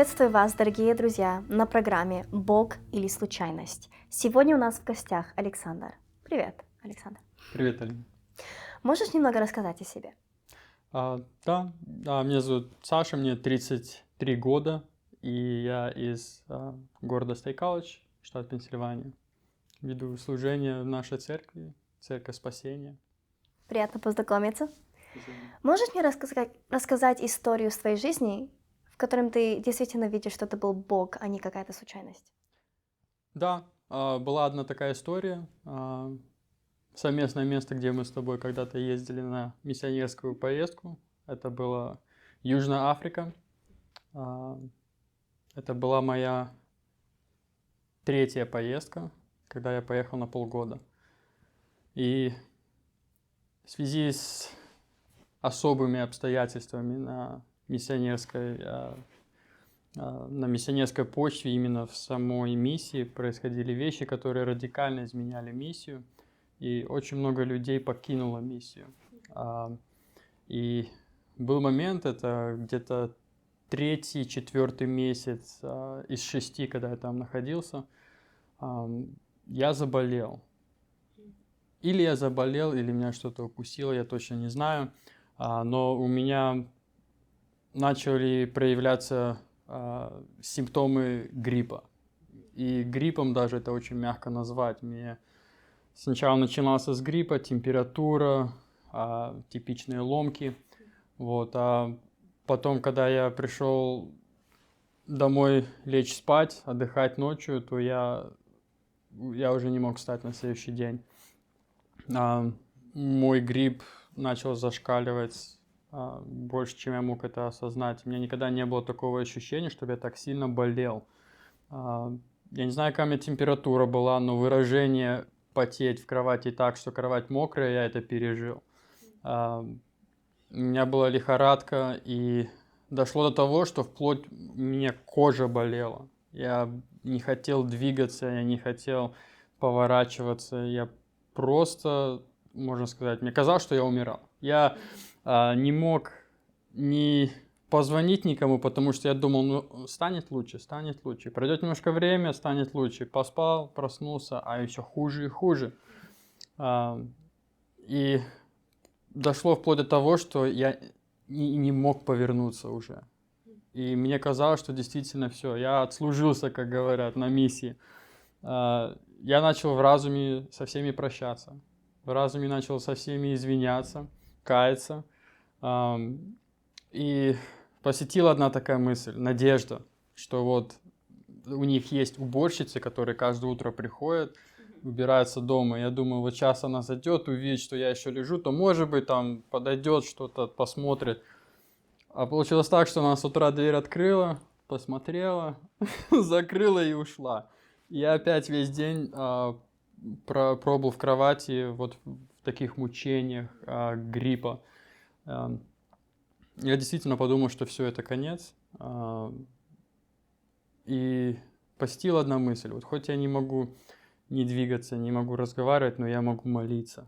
Приветствую вас, дорогие друзья, на программе «Бог или случайность». Сегодня у нас в гостях Александр. Привет, Александр. Привет, Алина. Можешь немного рассказать о себе? Да, меня зовут Саша, мне 33 года, и я из города Стейт-Колледж, штат Пенсильвания. Веду служение в нашей церкви, Церковь Спасения. Приятно познакомиться. Взаимно. Можешь мне рассказать историю своей жизни, в котором ты действительно видишь, что это был Бог, а не какая-то случайность? Да, была одна такая история. Совместное место, где мы с тобой когда-то ездили на миссионерскую поездку. Это была Южная Африка. А, Это была моя третья поездка, когда я поехал на полгода. И в связи с особыми обстоятельствами на миссионерской почве, именно в самой миссии, происходили вещи, которые радикально изменяли миссию, и очень много людей покинуло миссию. И был момент, это где-то 3-4 месяц из 6, когда я там находился, я заболел. Или я заболел, или меня что-то укусило, я точно не знаю. Но у меня начали проявляться симптомы гриппа. И гриппом даже это очень мягко назвать. Мне сначала начинался с гриппа, температура, типичные ломки. Вот. А потом, когда я пришел домой лечь спать, отдыхать ночью, то я уже не мог встать на следующий день. Мой грипп начал зашкаливать больше, чем я мог это осознать. У меня никогда не было такого ощущения, чтобы я так сильно болел. Я не знаю, какая у меня температура была, но выражение потеть в кровати так, что кровать мокрая, я это пережил. У меня была лихорадка, и дошло до того, что вплоть у меня кожа болела. Я не хотел двигаться, я не хотел поворачиваться, я просто, можно сказать, мне казалось, что я умирал. Я не мог ни позвонить никому, потому что я думал, ну, станет лучше. Пройдет немножко время, станет лучше. Поспал, проснулся, а еще хуже и хуже. И дошло вплоть до того, что я не мог повернуться уже. И мне казалось, что действительно все, я отслужился, как говорят, на миссии. Я начал в разуме со всеми прощаться. В разуме начал со всеми извиняться, каяться. И посетила одна такая мысль, надежда, что вот у них есть уборщицы, которые каждое утро приходят, убираются дома. Я думаю, вот сейчас она зайдет, увидит, что я еще лежу, то, может быть, там подойдет, что-то посмотрит. А получилось так, что она с утра дверь открыла, посмотрела, закрыла и ушла. Я опять весь день пробыл в кровати вот в таких мучениях гриппа. Я действительно подумал, что все это конец. И посетила одна мысль. Вот хоть я не могу не двигаться, не могу разговаривать, но я могу молиться.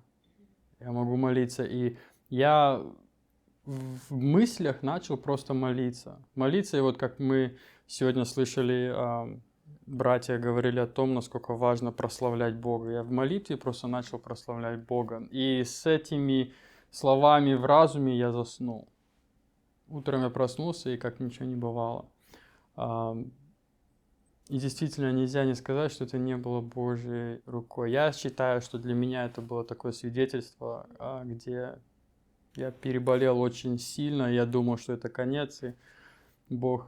И я в мыслях начал просто молиться. Молиться, и вот как мы сегодня слышали, братья говорили о том, насколько важно прославлять Бога. Я в молитве просто начал прославлять Бога. И с этими словами в разуме я заснул. Утром я проснулся, и как ничего не бывало. И действительно нельзя не сказать, что это не было Божьей рукой. Я считаю, что для меня это было такое свидетельство, где я переболел очень сильно, я думал, что это конец, и Бог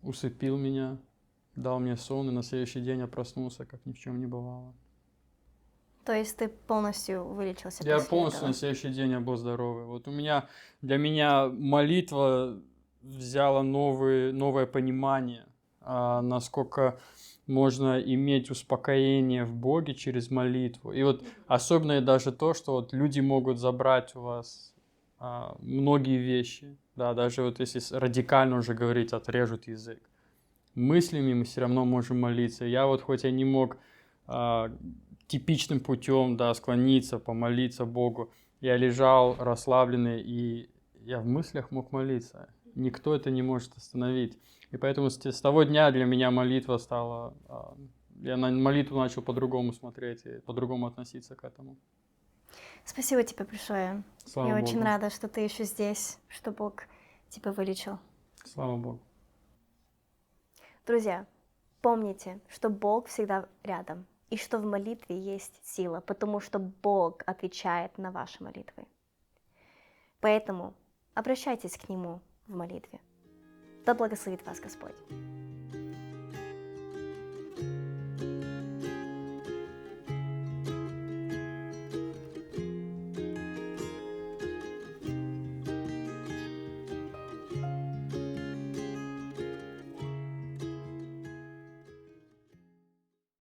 усыпил меня, дал мне сон, и на следующий день я проснулся, как ни в чем не бывало. То есть ты полностью вылечился Я после полностью этого? на следующий день я был здоровый. Вот для меня молитва взяла новое понимание, насколько можно иметь успокоение в Боге через молитву. И вот особенно даже то, что вот люди могут забрать у вас многие вещи. Да, даже вот если радикально уже говорить, отрежут язык. Мыслями мы все равно можем молиться. Я вот хоть я не мог типичным путем, да, склониться, помолиться Богу, я лежал расслабленный, и я в мыслях мог молиться. Никто это не может остановить. И поэтому с того дня для меня молитва стала... Я на молитву начал по-другому смотреть и по-другому относиться к этому. Спасибо тебе большое. Слава Я Богу. очень рада, что ты еще здесь, что Бог тебя вылечил. Слава Богу. Друзья, помните, что Бог всегда рядом, и что в молитве есть сила, потому что Бог отвечает на ваши молитвы. Поэтому обращайтесь к Нему в молитве. Да благословит вас Господь.